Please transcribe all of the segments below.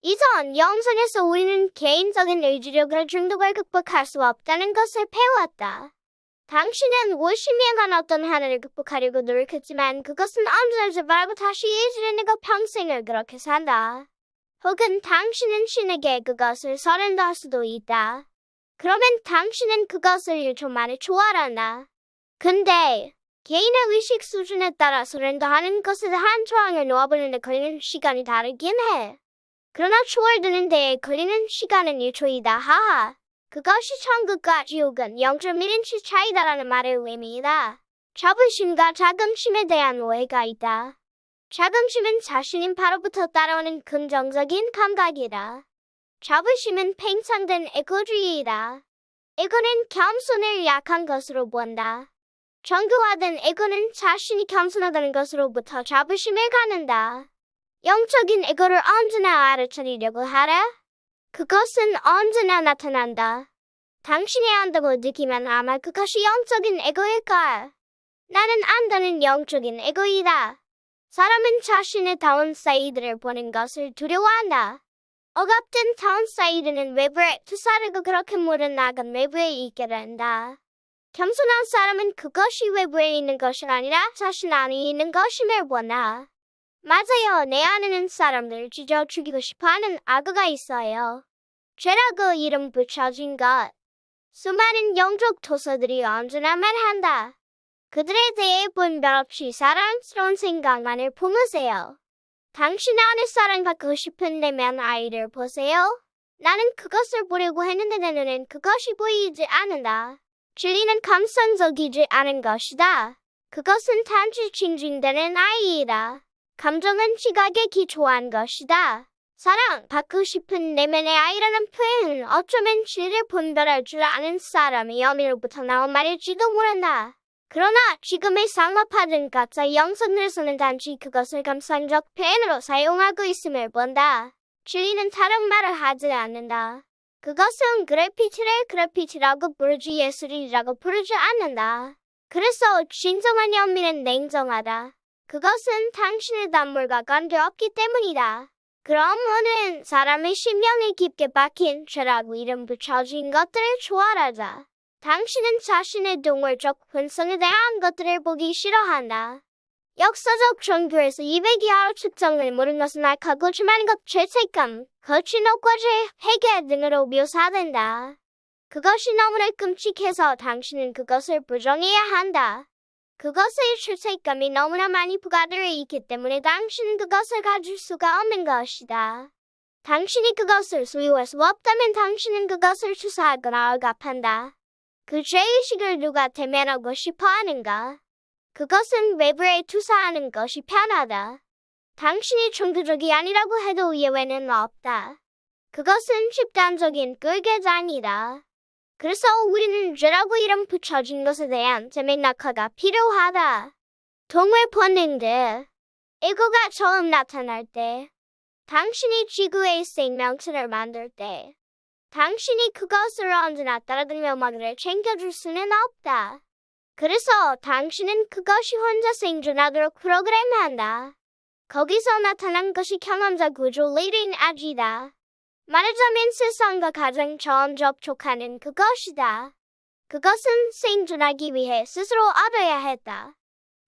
이전 영상에서 우리는 개인적인 의지력으로 중독을 극복할 수 없다는 것을 배웠다. 당신은 50년간 어떤 하나를 극복하려고 노력했지만 그것은 언제든지 말고 다시 의지를 내고 평생을 그렇게 산다. 혹은 당신은 신에게 그것을 서른다 할 수도 있다. 그러면 당신은 그것을 1초 만에 초월한다. 근데 개인의 의식 수준에 따라 서른다하는 것에 한 조항을 놓아보는데 걸리는 시간이 다르긴 해. 그러나 초월되는 데에 걸리는 시간은 1초이다. 하하. 그것이 천국과 지옥은 0.1인치 차이다라는 말의 의미이다. 자부심과 자긍심에 대한 오해가 있다. 자긍심은 자신인 바로부터 따라오는 긍정적인 감각이다. 자부심은 팽창된 에고주의이다. 에고는 겸손을 약한 것으로 본다. 정교화된 에고는 자신이 겸손하다는 것으로부터 자부심을 갖는다. 영적인 에고를 언제나 알아차리려고 하라. 그것은 언제나 나타난다. 당신이 안다고 느끼면 아마 그것이 영적인 에고일까? 나는 안다는 영적인 에고이다. 사람은 자신의 다운사이드를 보는 것을 두려워한다. 억압된 다운사이드는 외부에 투사르고 그렇게 물어나간 외부에 있게 된다. 겸손한 사람은 그것이 외부에 있는 것이 아니라 자신 안에 있는 것임을 본다. 맞아요. 내 안에 있는 사람들을 찢어 죽이고 싶어하는 악어가 있어요. 죄라고 이름 붙여진 것. 수많은 영적 토사들이 언제나 말한다. 그들에 대해 분별 없이 사랑스러운 생각만을 품으세요. 당신 안에 사랑받고 싶은데면 아이를 보세요. 나는 그것을 보려고 했는데 내 눈엔 그것이 보이지 않는다. 진리는 감성적이지 않은 것이다. 그것은 단지 징징대는 아이이다. 감정은 지각에 기초한 것이다. 사랑받고 싶은 내면의 아이라는 표현은 어쩌면 진리를 분별할 줄 아는 사람의 어미로부터 나온 말일지도 모른다. 그러나 지금의 상업화된 가짜 영상들에서는 단지 그것을 감상적 표현으로 사용하고 있음을 본다. 진리는 다른 말을 하지 않는다. 그것은 그래피티라고 부르지 예술이라고 부르지 않는다. 그래서 진정한 연민은 냉정하다. 그것은 당신의 단물과 관계없기 때문이다. 그럼 오늘은 사람의 심령에 깊게 박힌 죄라고 이름 붙여진 것들을 초월하자. 당신은 자신의 동물적 본성에 대한 것들을 보기 싫어한다. 역사적 종교에서 200이하로 측정을 모르는 것은 악하고 춤하는 것, 죄책감, 거친 옥과죄, 회개 등으로 묘사된다. 그것이 너무나 끔찍해서 당신은 그것을 부정해야 한다. 그것의 죄책감이 너무나 많이 부과되어 있기 때문에 당신은 그것을 가질 수가 없는 것이다. 당신이 그것을 소유할 수 없다면 당신은 그것을 추사하거나 억압한다. 그 죄의식을 누가 대면하고 싶어 하는가? 그것은 외부에 투사하는 것이 편하다. 당신이 종교적이 아니라고 해도 예외는 없다. 그것은 집단적인 꿀계장이다. 그래서 우리는 죄라고 이름 붙여진 것에 대한 재맥락화가 필요하다. 동물 본능들. 에고가 처음 나타날 때, 당신이 지구의 생명체를 만들 때, 당신이 그것을 언제나 따라다니며 먹이를 챙겨줄 수는 없다. 그래서 당신은 그것이 혼자 생존하도록 프로그램한다. 거기서 나타난 것이 경험자 구조 리딩 아지다. 말하자면 세상과 가장 처음 접촉하는 그것이다. 그것은 생존하기 위해 스스로 얻어야 했다.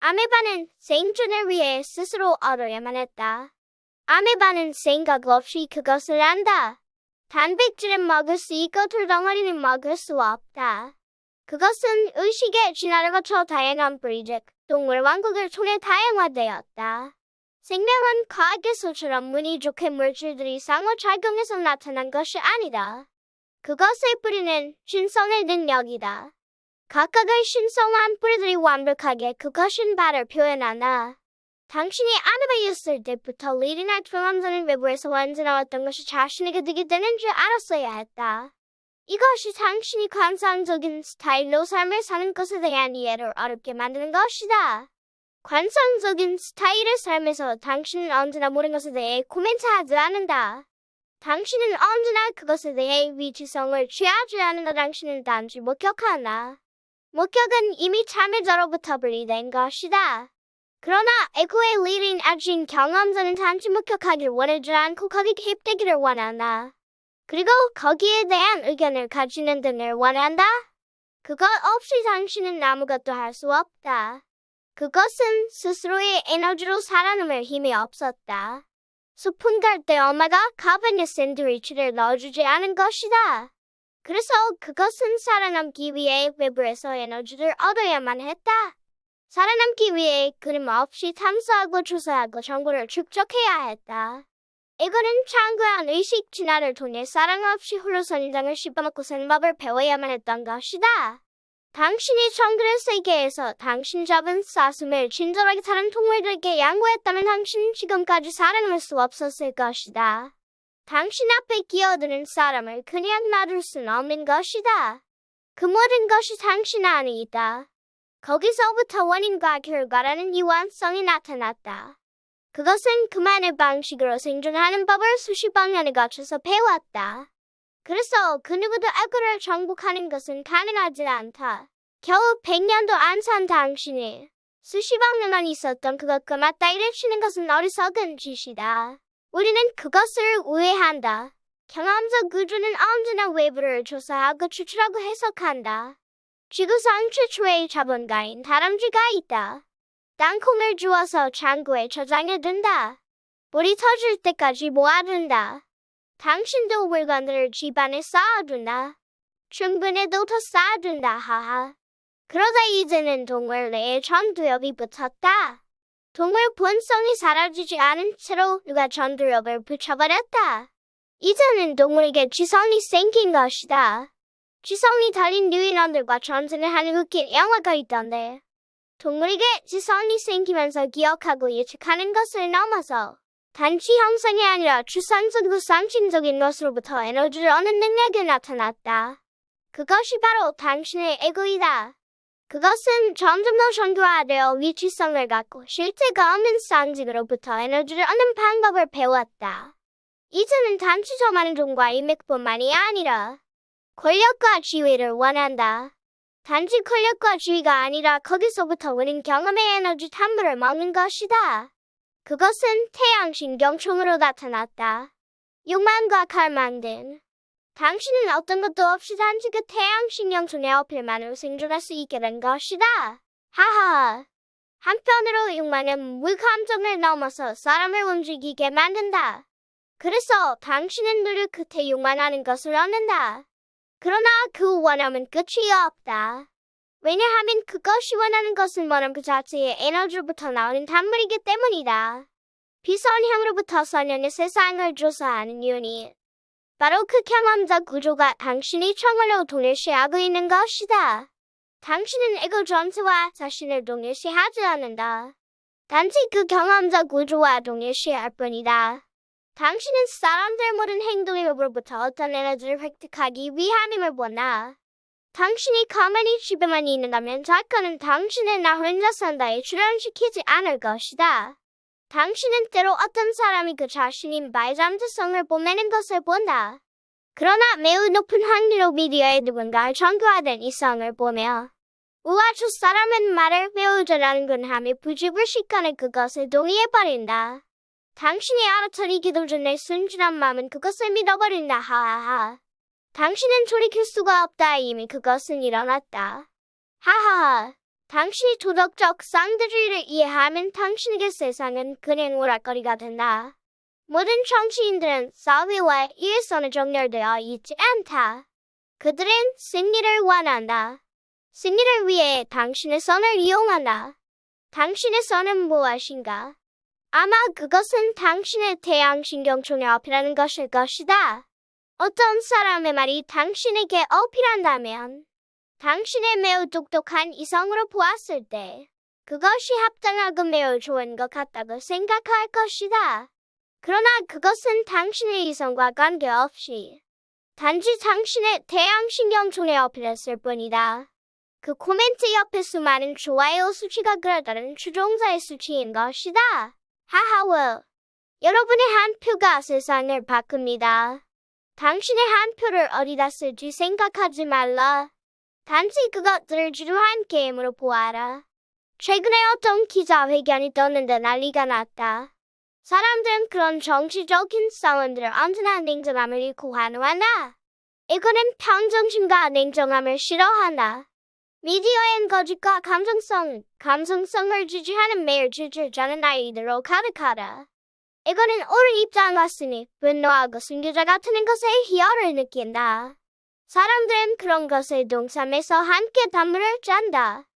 아메바는 생존을 위해 스스로 얻어야만 했다. 아메바는 생각 없이 그것을 안다. 단백질은 먹을 수 있고 돌덩어리는 먹을 수 없다. 그것은 의식의 진화를 거쳐 다양한 브리적 동물 왕국을 통해 다양화되었다. 생명은 과학에서처럼 운이 좋게 물질들이 상호작용해서 나타난 것이 아니다. 그것의 뿌리는 신성의 능력이다. 각각의 신성한 뿌리들이 완벽하게 그것인 바를 표현한다. 당신이 아메바였을 때부터 리딩할 경험자는 외부에서 언제 나왔던 것이 자신에게 득이 되는 줄 알았어야 했다. 이것이 당신이 관상적인 스타일로 삶을 사는 것에 대한 이해를 어렵게 만드는 것이다. 관상적인 스타일의 삶에서 당신은 언제나 모든 것에 대해 코멘트하지 않는다. 당신은 언제나 그것에 대해 위치성을 취하지 않는다. 당신은 단지 목격한다. 목격은 이미 참여자로부터 분리된 것이다. 그러나 애고의 리딩 아진 경험자는 단지 목격하길 원하지 않고 거기에 개입되기를 원한다. 그리고 거기에 대한 의견을 가지는 등을 원한다. 그것 없이 당신은 아무것도 할 수 없다. 그것은 스스로의 에너지로 살아남을 힘이 없었다. 소풍 갈 때 엄마가 가방에 샌드위치를 넣어주지 않은 것이다. 그래서 그것은 살아남기 위해 외부에서 에너지를 얻어야만 했다. 살아남기 위해 그림 없이 탐사하고 조사하고 정보를 축적해야 했다. 이거는 창구한 의식 진화를 통해 사랑 없이 홀로 선인장을 씹어먹고 사는 법을 배워야만 했던 것이다. 당신이 정글의 세계에서 당신 잡은 사슴을 친절하게 다른 동물들에게 양보했다면 당신은 지금까지 살아남을 수 없었을 것이다. 당신 앞에 기어드는 사람을 그냥 놔둘 순 없는 것이다. 그 모든 것이 당신 안에 있다. 거기서부터 원인과 결과라는 이완성이 나타났다. 그것은 그만의 방식으로 생존하는 법을 수십 방면에 거쳐서 배웠다. 그래서 그 누구도 악을 정복하는 것은 가능하지 않다. 겨우 100년도 안 산 당신이 수십억 년만 있었던 그것과 맞다 이르치는 것은 어리석은 짓이다. 우리는 그것을 우회한다. 경험적 우주는 언제나 외부를 조사하고 추출하고 해석한다. 지구상 최초의 자본가인 다람쥐가 있다. 땅콩을 주워서 창고에 저장해 둔다. 물이 터질 때까지 모아둔다. 당신도 물건들을 집안에 쌓아둔다. 충분해도 더 쌓아둔다 하하. 그러다 이제는 동물 내에 전두엽이 붙었다. 동물 본성이 사라지지 않은 채로 누가 전두엽을 붙여버렸다. 이제는 동물에게 지성이 생긴 것이다. 지성이 달린 유인원들과 전쟁을 하는 웃긴 영화가 있던데. 동물에게 지성이 생기면서 기억하고 예측하는 것을 넘어서 단지 형상이 아니라 추상적이고 상징적인 것으로부터 에너지를 얻는 능력이 나타났다. 그것이 바로 당신의 에고이다. 그것은 점점 더 정교화되어 위치성을 갖고 실체가 없는 상징으로부터 에너지를 얻는 방법을 배웠다. 이제는 단지 저 많은 돈과 인맥뿐만이 아니라 권력과 지위를 원한다. 단지 권력과 지위가 아니라 거기서부터 오는 경험의 에너지 탐물을 먹는 것이다. 그것은 태양신경총으로 나타났다. 욕망과 갈망 등. 당신은 어떤 것도 없이 단지 그 태양신경총의 어필만으로 생존할 수 있게 된 것이다. 하하. 한편으로 욕망은 물감정을 넘어서 사람을 움직이게 만든다. 그래서 당신은 노력 끝에 욕망하는 것을 얻는다. 그러나 그 원함은 끝이 없다. 왜냐하면 그것이 원하는 것은 원함 그 자체의 에너지로부터 나오는 단물이기 때문이다. 비선형으로부터 선형의 세상을 조사하는 유닛. 바로 그 경험적 구조가 당신이 정말로 동일시하고 있는 것이다. 당신은 에고 전체와 자신을 동일시하지 않는다. 단지 그 경험적 구조와 동일시할 뿐이다. 당신은 사람들 모든 행동의 법으로부터 어떤 에너지를 획득하기 위함임을 보나. 당신이 가만히 집에만 있는다면 작가는 당신을 나 혼자 산다에 출연시키지 않을 것이다. 당신은 때로 어떤 사람이 그 자신인 바의 잠재성을 뽐내는 것을 본다. 그러나 매우 높은 확률로 미디어에 누군가의 정교화된 이성을 보며 우와 저 사람은 말을 매우 잘하는군 하며 부지불식간에 그것을 동의해버린다. 당신이 알아차리기도 전에 순진한 마음은 그것을 믿어버린다 하하하. 당신은 돌이킬 수가 없다. 이미 그것은 일어났다. 하하하. 당신이 도덕적 상대주의를 이해하면 당신에게 세상은 그냥 오락거리가 된다. 모든 정치인들은 사회와 일선에 정렬되어 있지 않다. 그들은 승리를 원한다. 승리를 위해 당신의 선을 이용한다. 당신의 선은 무엇인가? 아마 그것은 당신의 태양신경총에 어필하는 것일 것이다. 어떤 사람의 말이 당신에게 어필한다면 당신의 매우 똑똑한 이성으로 보았을 때 그것이 합당하고 매우 좋은 것 같다고 생각할 것이다. 그러나 그것은 당신의 이성과 관계없이 단지 당신의 태양신경총에 어필했을 뿐이다. 그 코멘트 옆에 수많은 좋아요 수치가 그려다른 추종자의 수치인 것이다. 하하워. 여러분의 한 표가 세상을 바꿉니다. 당신의 한 표를 어디다 쓸지 생각하지 말라. 단지 그것들을 주도한 게임으로 보아라. 최근에 어떤 기자회견이 떴는데 난리가 났다. 사람들은 그런 정치적인 싸움들을 언제나 냉정함을 잃고 환호한다. 이거는 평정심과 냉정함을 싫어한다. 미디어엔 거짓과 감성성을 지지하는 매일 지지자는 아이들로 가득하다. 이거는 옳은 입장 같으니 분노하고 숨겨져 같은 것에 희열을 느낀다. 사람들은 그런 것에 동참해서 함께 담물을 짠다.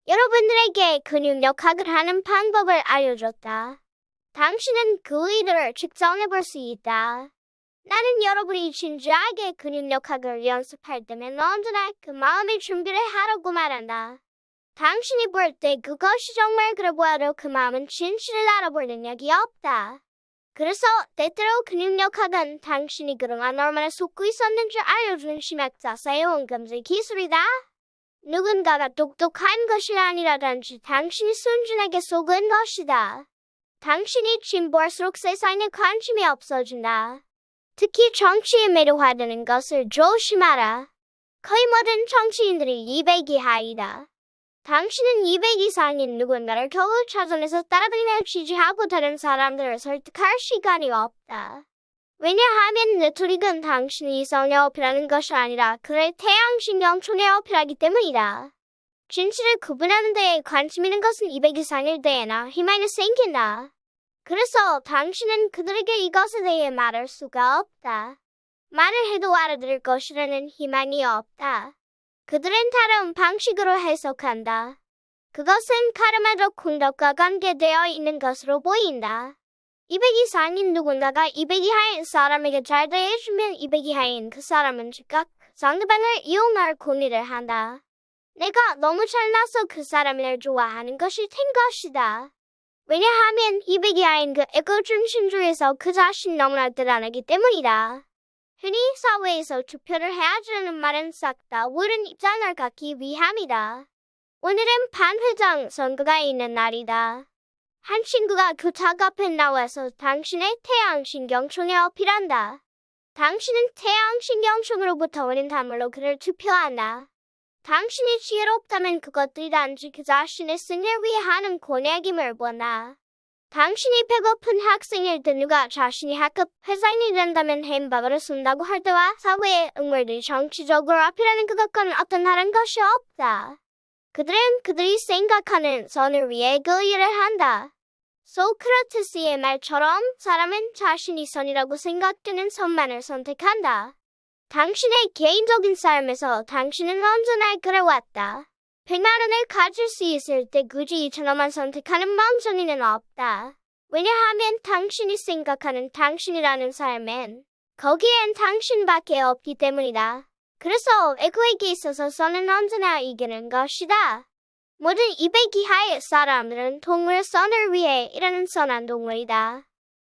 여러분들에게 근육력학을 하는 방법을 알려줬다. 당신은 그 의도를 측정해볼 수 있다. 나는 여러분이 진지하게 근육력학을 연습할 때면 언제나 그 마음의 준비를 하라고 말한다. 당신이 볼 때 그것이 정말 그래 보여도 그 마음은 진실을 알아볼 능력이 없다. 그래서 때때로 근육력학은 당신이 그동안 얼마나 속고 있었는지 알려주는 심학자사의 원금질 기술이다. 누군가가 똑똑한 것이 아니라 단지 당신이 순진하게 속은 것이다. 당신이 진보할수록 세상에 관심이 없어진다. 특히 정치에 매료화되는 것을 조심하라. 거의 모든 정치인들이 200 이하이다. 당신은 200 이상인 누군가를 겨우 찾아내서 따라다니며 지지하고 다른 사람들을 설득할 시간이 없다. 왜냐하면 레토릭은 당신이 이성의 어필하는 것이 아니라 그의 태양신경총의 어필하기 때문이다. 진실을 구분하는 데에 관심 있는 것은 200 이상일 때에나 희망이 생긴다. 그래서 당신은 그들에게 이것에 대해 말할 수가 없다. 말을 해도 알아들을 것이라는 희망이 없다. 그들은 다른 방식으로 해석한다. 그것은 카르마적 공덕과 관계되어 있는 것으로 보인다. 200 이상인 누군가가 200 이하인 사람에게 잘 대해주면 200 이하인 그 사람은 즉각 상대방을 이용할 권리를 한다. 내가 너무 잘나서 그 사람을 좋아하는 것이 된 것이다. 왜냐하면 200 이하인 그 에고중심주의에서 그 자신이 너무나 대단하기 때문이다. 흔히 사회에서 투표를 해야지라는 말은 싹 다 옳은 입장을 갖기 위함이다. 오늘은 반회장 선거가 있는 날이다. 한 친구가 교탁 앞에 나와서 당신의 태양신경총에 어필한다. 당신은 태양신경총으로부터 오는 담물로 그를 투표한다. 당신이 지혜롭다면 그것들이 단지 그 자신의 승리를 위해 하는 권약임을 본다. 당신이 배고픈 학생일 때 누가 자신이 학급 회장이 된다면 햄버거를 쏜다고 할 때와 사회의 응물들이 정치적으로 어필하는 그것과는 어떤 다른 것이 없다. 그들은 그들이 생각하는 선을 위해 그 일을 한다. 소크라테스의 말처럼 사람은 자신이 선이라고 생각되는 선만을 선택한다. 당신의 개인적인 삶에서 당신은 언제나 그래왔다. 100만 원을 가질 수 있을 때 굳이 2,000원만 선택하는 멍청이는 없다. 왜냐하면 당신이 생각하는 당신이라는 삶엔 거기엔 당신밖에 없기 때문이다. 그래서 에고에게 있어서 선은 언제나 이기는 것이다. 모든 200 이하의 사람들은 동물 선을 위해 일하는 선한 동물이다.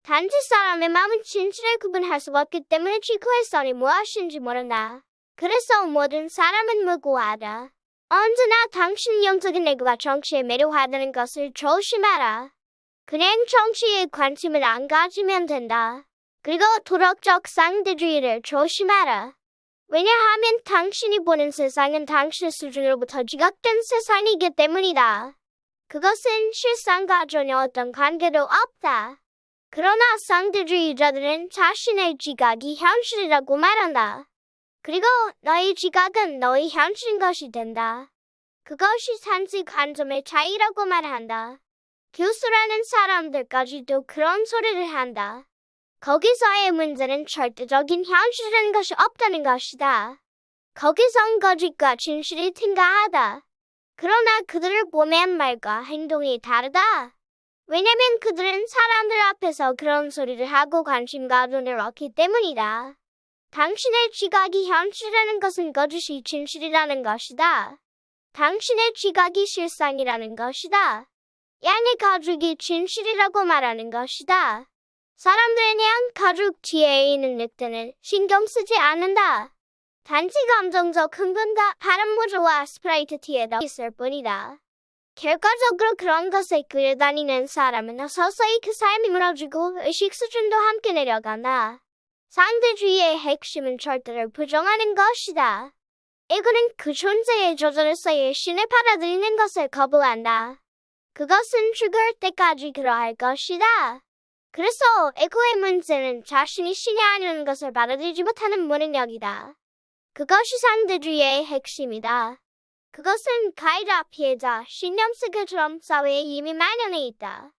단지 사람의 마음은 진실을 구분할 수 없기 때문에 지구의 선이 무엇인지 모른다. 그래서 모든 사람은 무고하다. 언제나 당신 영적인 에고가 정치에 매료하다는 것을 조심하라. 그냥 정치에 관심을 안 가지면 된다. 그리고 도덕적 상대주의를 조심하라. 왜냐하면 당신이 보는 세상은 당신의 수준으로부터 지각된 세상이기 때문이다. 그것은 실상과 전혀 어떤 관계도 없다. 그러나 상대주의자들은 자신의 지각이 현실이라고 말한다. 그리고 너의 지각은 너의 현실인 것이 된다. 그것이 단지 관점의 차이라고 말한다. 교수라는 사람들까지도 그런 소리를 한다. 거기서의 문제는 절대적인 현실이라는 것이 없다는 것이다. 거기선 거짓과 진실이 튼가하다. 그러나 그들을 보면 말과 행동이 다르다. 왜냐면 그들은 사람들 앞에서 그런 소리를 하고 관심과 돈을 얻기 때문이다. 당신의 지각이 현실이라는 것은 거짓이 진실이라는 것이다. 당신의 지각이 실상이라는 것이다. 양의 가죽이 진실이라고 말하는 것이다. 사람들은 양 가죽 뒤에 있는 늑대는 신경 쓰지 않는다. 단지 감정적 흥분과 바람 모조와 스프라이트 뒤에 더 있을 뿐이다. 결과적으로 그런 것에 끌려다니는 사람은 서서히 그 삶이 무너지고 의식 수준도 함께 내려간다. 상대주의의 핵심은 절대를 부정하는 것이다. 이거는 그 존재의 조절에서의 신을 받아들이는 것을 거부한다. 그것은 죽을 때까지 그러할 것이다. 그래서 에고의 문제는 자신이 신이 아니라는 것을 받아들이지 못하는 무능력이다. 그것이 상대주의의 핵심이다. 그것은 가해자, 피해자, 신념 쓰기처럼 사회에 이미 만연해 있다.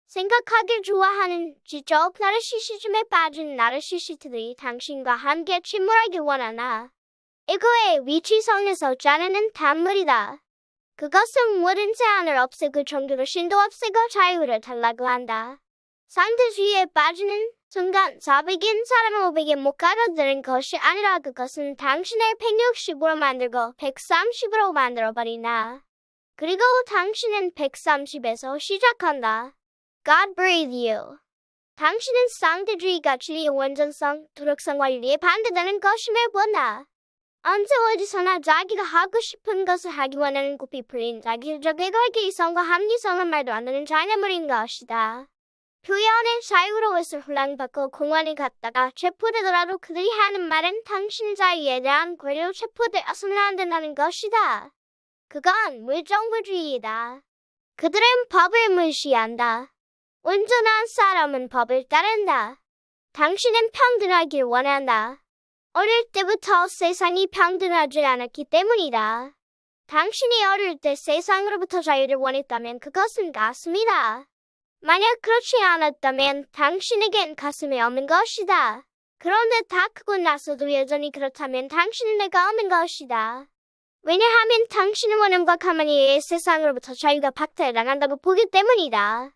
생각하길 좋아하는 지적 나르시시즘에 빠진 나르시시스트들이 당신과 함께 침몰하길 원하나 에고의 위치성에서 자르는 단물이다. 그것은 모든 제한을 없애고 정도로 신도 없애고 자유를 달라고 한다. 상대주의에 빠지는 순간 400인 사람을 500에 못 가둬드는 것이 아니라 그것은 당신을 160으로 만들고 130으로 만들어버린다. 그리고 당신은 130에서 시작한다. God breathe you. 당신은 상대주의가 진리의 완전성, 도덕성과 윤리에 반대되는 것임을 본다. 언제 어디서나 자기가 하고 싶은 것을 하기 원하는 고삐 풀린 자기적 에고에게 이성과 합리성은 말도 안 되는 잔여물인 것이다. 표현의 자유로워서 훈련받고 공원에 갔다가 체포되더라도 그들이 하는 말은 당신 자유에 대한 권리로 체포되어서는 안 된다는 것이다. 그건 무정부주의이다. 그들은 법을 무시한다. 온전한 사람은 법을 따른다. 당신은 평등하길 원한다. 어릴 때부터 세상이 평등하지 않았기 때문이다. 당신이 어릴 때 세상으로부터 자유를 원했다면 그것은 가슴이다. 만약 그렇지 않았다면 당신에겐 가슴이 없는 것이다. 그런데 다 크고 나서도 여전히 그렇다면 당신은 내가 없는 것이다. 왜냐하면 당신은 원함과 가만히의 세상으로부터 자유가 박탈당한다고 보기 때문이다.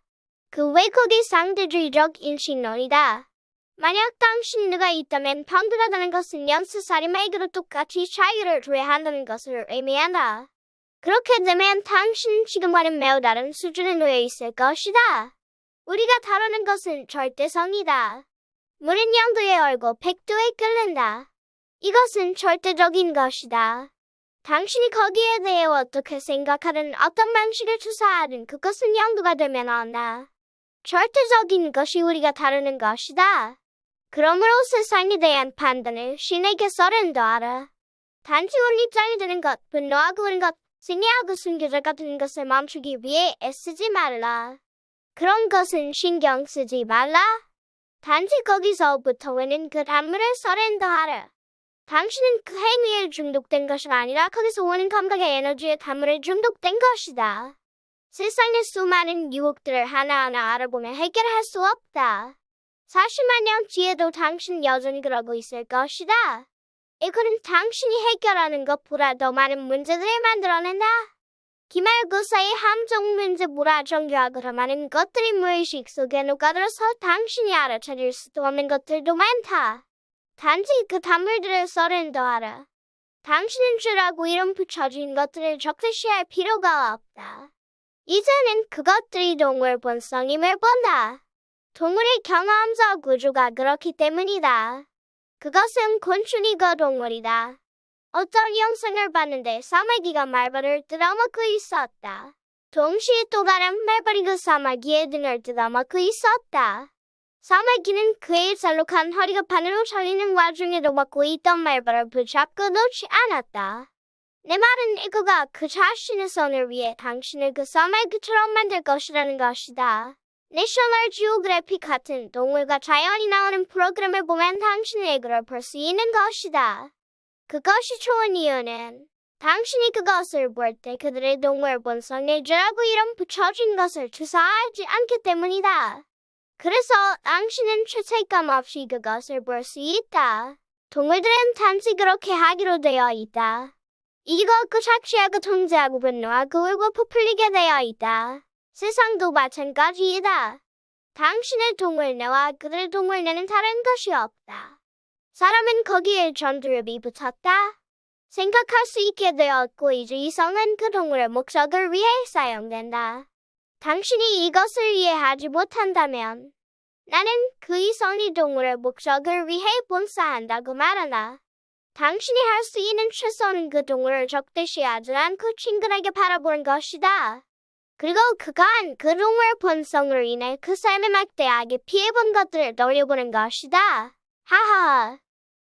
그 왜곡이 상대주의적 인식론이다. 만약 당신이 누가 있다면 평등하다는 것은 연쇄살인마에게도 똑같이 자유를 줘야 한다는 것을 의미한다. 그렇게 되면 당신은 지금과는 매우 다른 수준에 놓여 있을 것이다. 우리가 다루는 것은 절대성이다. 물은 0도에 얼고 100도에 끓는다. 이것은 절대적인 것이다. 당신이 거기에 대해 어떻게 생각하든 어떤 방식을 투사하든 그것은 0도가 되면 한다. 절대적인 것이 우리가 다루는 것이다. 그러므로 세상에 대한 판단을 신에게 서른도하라. 단지 원립장이 되는 것, 분노하고 그런 것, 승리하고 순교자 같은 것을 멈추기 위해 애쓰지 말라. 그런 것은 신경 쓰지 말라. 단지 거기서부터는 그 단물을 서른도하라. 당신은 그 행위에 중독된 것이 아니라 거기서 오는 감각의 에너지의 단물에 중독된 것이다. 세상의 수많은 유혹들을 하나하나 알아보면 해결할 수 없다. 40만 년 뒤에도 당신 여전히 그러고 있을 것이다. 이거는 당신이 해결하는 것보다 더 많은 문제들을 만들어낸다. 기말고사의 함정 문제보다 정교하고 더 많은 것들이 무의식 속에 녹아들어서 당신이 알아차릴 수도 없는 것들도 많다. 단지 그 단물들을 서른도하라. 당신은 죄라고 이름 붙여진 것들을 적대시할 필요가 없다. 이제는 그것들이 동물 본성임을 본다. 동물의 경험적 구조가 그렇기 때문이다. 그것은 곤충이고 동물이다. 어떤 영상을 봤는데 사마귀가 말벌을 뜯어먹고 있었다. 동시에 또 다른 말벌이 그 사마귀의 등을 뜯어먹고 있었다. 사마귀는 그의 잘록한 허리가 바늘로 잘리는 와중에도 먹고 있던 말벌을 붙잡고 놓지 않았다. 내 말은 이거가 그 자신의 선을 위해 당신을 그 사마귀처럼 만들 것이라는 것이다. 내셔널 지오그래픽 같은 동물과 자연이 나오는 프로그램을 보면 당신의 이걸 볼 수 있는 것이다. 그것이 좋은 이유는 당신이 그것을 볼 때 그들의 동물 본성에 죄라고 이름 붙여진 것을 주사하지 않기 때문이다. 그래서 당신은 죄책감 없이 그것을 볼 수 있다. 동물들은 단지 그렇게 하기로 되어 있다. 이기고 착취하고 통제하고 분노하고 울고 부풀리게 되어 있다. 세상도 마찬가지이다. 당신의 동물내와 그들의 동물내는 다른 것이 없다. 사람은 거기에 전두엽이 붙었다. 생각할 수 있게 되었고 이제 이성은 그 동물의 목적을 위해 사용된다. 당신이 이것을 이해하지 못한다면 나는 그 이성이 동물의 목적을 위해 본사한다고 말하나. 당신이 할 수 있는 최선은 그 동물을 적대시하지 않고 친근하게 바라보는 것이다. 그리고 그간 그 동물 본성으로 인해 그 삶의 막대하게 피해본 것들을 떠올려보는 것이다. 하하.